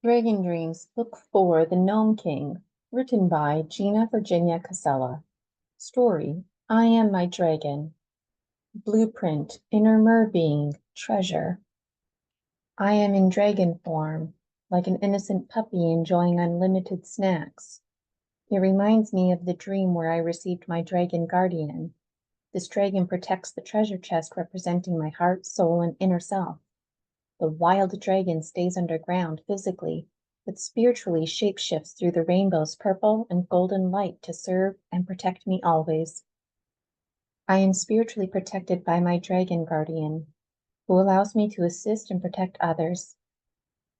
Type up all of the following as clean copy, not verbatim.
Dragon Dreams, Book 4, The Gnome King, written by Gina Virginia Casella. Story, I Am My Dragon. Blueprint, Inner Mer Being, Treasure. I am in dragon form, like an innocent puppy enjoying unlimited snacks. It reminds me of the dream where I received my dragon guardian. This dragon protects the treasure chest representing my heart, soul, and inner self. The wild dragon stays underground physically, but spiritually shapeshifts through the rainbow's purple and golden light to serve and protect me always. I am spiritually protected by my dragon guardian, who allows me to assist and protect others.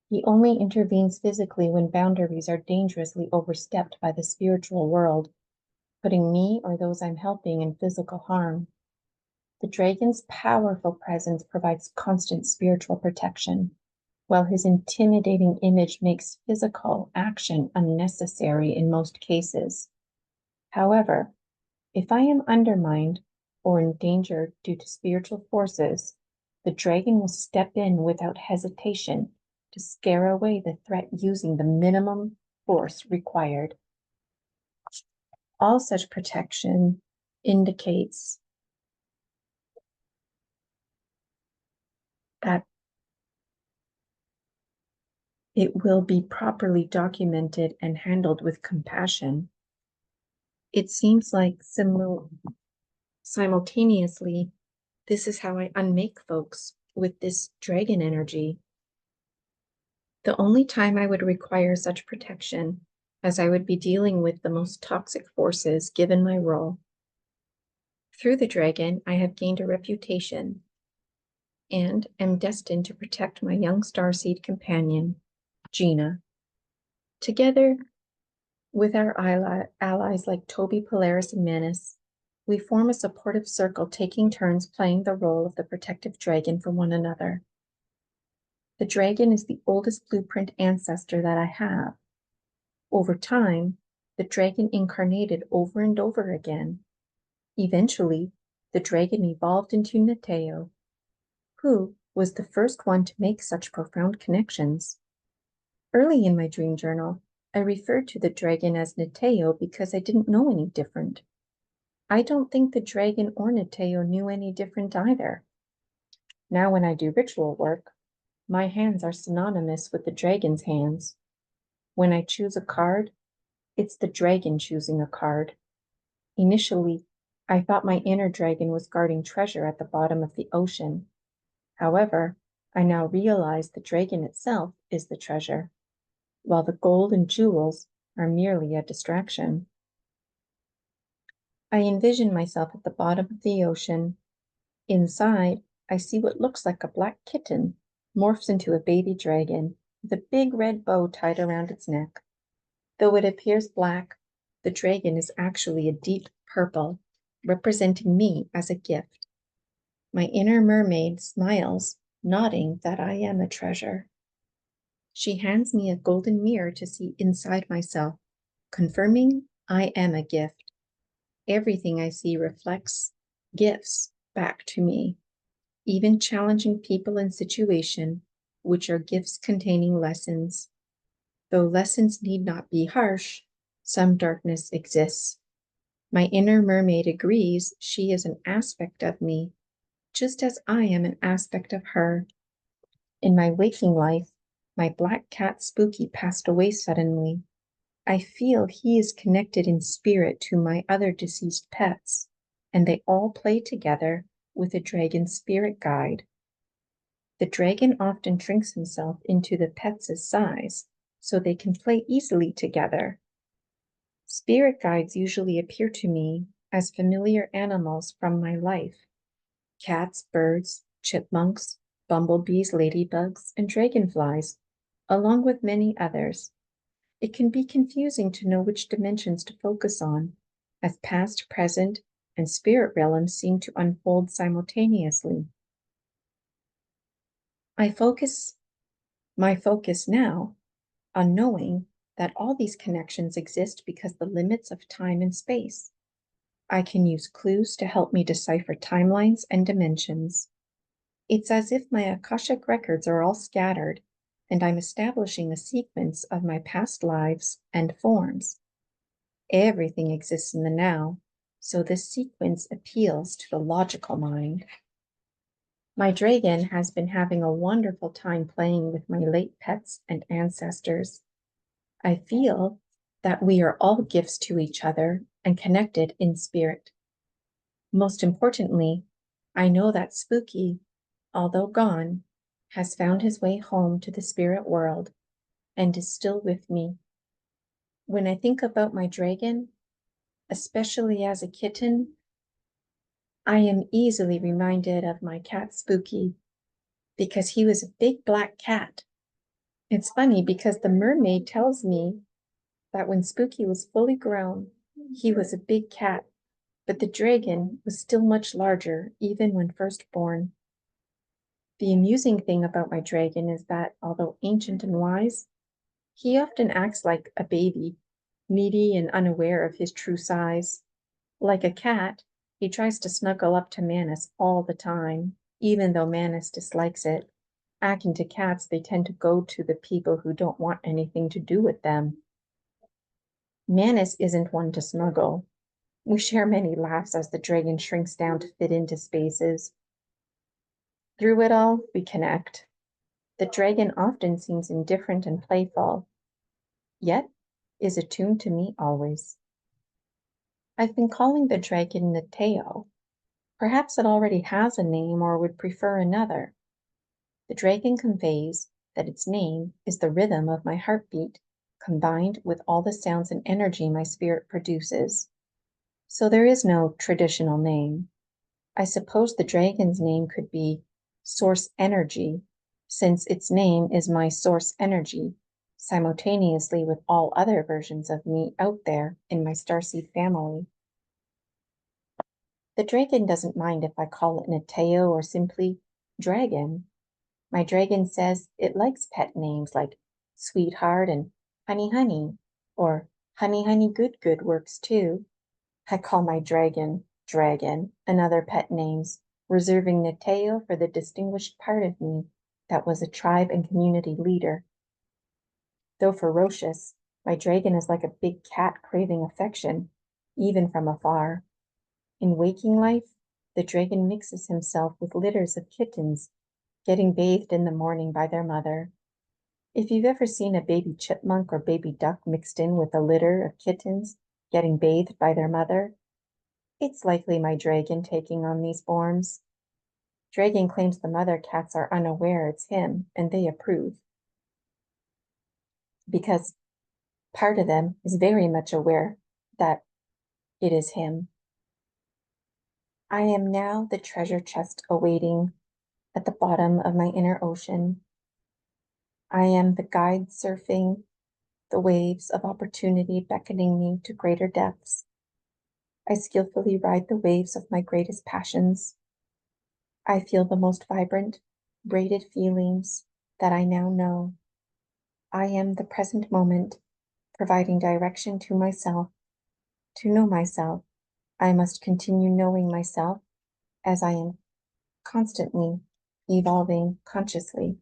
He only intervenes physically when boundaries are dangerously overstepped by the spiritual world, putting me or those I'm helping in physical harm. The dragon's powerful presence provides constant spiritual protection, while his intimidating image makes physical action unnecessary in most cases. However, if I am undermined or in danger due to spiritual forces, the dragon will step in without hesitation to scare away the threat using the minimum force required. All such protection indicates that it will be properly documented and handled with compassion. It seems like simultaneously, this is how I unmake folks with this dragon energy. The only time I would require such protection, as I would be dealing with the most toxic forces given my role. Through the dragon, I have gained a reputation and am destined to protect my young starseed companion, Gina. Together with our allies like Toby, Polaris, and Manus, we form a supportive circle, taking turns playing the role of the protective dragon for one another. The dragon is the oldest blueprint ancestor that I have. Over time, the dragon incarnated over and over again. Eventually, the dragon evolved into Neteo, who was the first one to make such profound connections. Early in my dream journal, I referred to the dragon as Neteo because I didn't know any different. I don't think the dragon or Neteo knew any different either. Now when I do ritual work, my hands are synonymous with the dragon's hands. When I choose a card, it's the dragon choosing a card. Initially, I thought my inner dragon was guarding treasure at the bottom of the ocean. However, I now realize the dragon itself is the treasure, while the gold and jewels are merely a distraction. I envision myself at the bottom of the ocean. Inside, I see what looks like a black kitten morphs into a baby dragon with a big red bow tied around its neck. Though it appears black, the dragon is actually a deep purple, representing me as a gift. My inner mermaid smiles, nodding that I am a treasure. She hands me a golden mirror to see inside myself, confirming I am a gift. Everything I see reflects gifts back to me, even challenging people and situation, which are gifts containing lessons. Though lessons need not be harsh, some darkness exists. My inner mermaid agrees she is an aspect of me, just as I am an aspect of her. In my waking life, my black cat Spooky passed away suddenly. I feel he is connected in spirit to my other deceased pets, and they all play together with a dragon spirit guide. The dragon often shrinks himself into the pets' size so they can play easily together. Spirit guides usually appear to me as familiar animals from my life: cats, birds, chipmunks, bumblebees, ladybugs, and dragonflies, along with many others. It can be confusing to know which dimensions to focus on, as past, present, and spirit realms seem to unfold simultaneously. My focus now on knowing that all these connections exist because the limits of time and space. I can use clues to help me decipher timelines and dimensions. It's as if my Akashic records are all scattered, and I'm establishing a sequence of my past lives and forms. Everything exists in the now, so this sequence appeals to the logical mind. My dragon has been having a wonderful time playing with my late pets and ancestors. I feel that we are all gifts to each other and connected in spirit. Most importantly, I know that Spooky, although gone, has found his way home to the spirit world and is still with me. When I think about my dragon, especially as a kitten, I am easily reminded of my cat Spooky because he was a big black cat. It's funny because the mermaid tells me that when Spooky was fully grown, he was a big cat, but the dragon was still much larger even when first born. The amusing thing about my dragon is that, although ancient and wise, he often acts like a baby, needy and unaware of his true size. Like a cat, he tries to snuggle up to Manus all the time, even though Manus dislikes it. Akin to cats, they tend to go to the people who don't want anything to do with them. Manus isn't one to snuggle. We share many laughs as the dragon shrinks down to fit into spaces. Through it all, we connect. The dragon often seems indifferent and playful, yet is attuned to me always. I've been calling the dragon Nateo. Perhaps it already has a name or would prefer another. The dragon conveys that its name is the rhythm of my heartbeat, combined with all the sounds and energy my spirit produces. So there is no traditional name. I suppose the dragon's name could be Source Energy, since its name is my source energy, simultaneously with all other versions of me out there in my starseed family. The dragon doesn't mind if I call it Nateo or simply Dragon. My dragon says it likes pet names like Sweetheart and Honey Honey, or Honey Honey Good Good works too. I call my dragon Dragon and other pet names, reserving Nateo for the distinguished part of me that was a tribe and community leader. Though ferocious, my dragon is like a big cat craving affection, even from afar. In waking life, the dragon mixes himself with litters of kittens, getting bathed in the morning by their mother. If you've ever seen a baby chipmunk or baby duck mixed in with a litter of kittens getting bathed by their mother, it's likely my dragon taking on these forms. Dragon claims the mother cats are unaware it's him, and they approve, because part of them is very much aware that it is him. I am now the treasure chest awaiting at the bottom of my inner ocean. I am the guide surfing the waves of opportunity beckoning me to greater depths. I skillfully ride the waves of my greatest passions. I feel the most vibrant, braided feelings that I now know. I am the present moment, providing direction to myself. To know myself, I must continue knowing myself as I am constantly evolving consciously.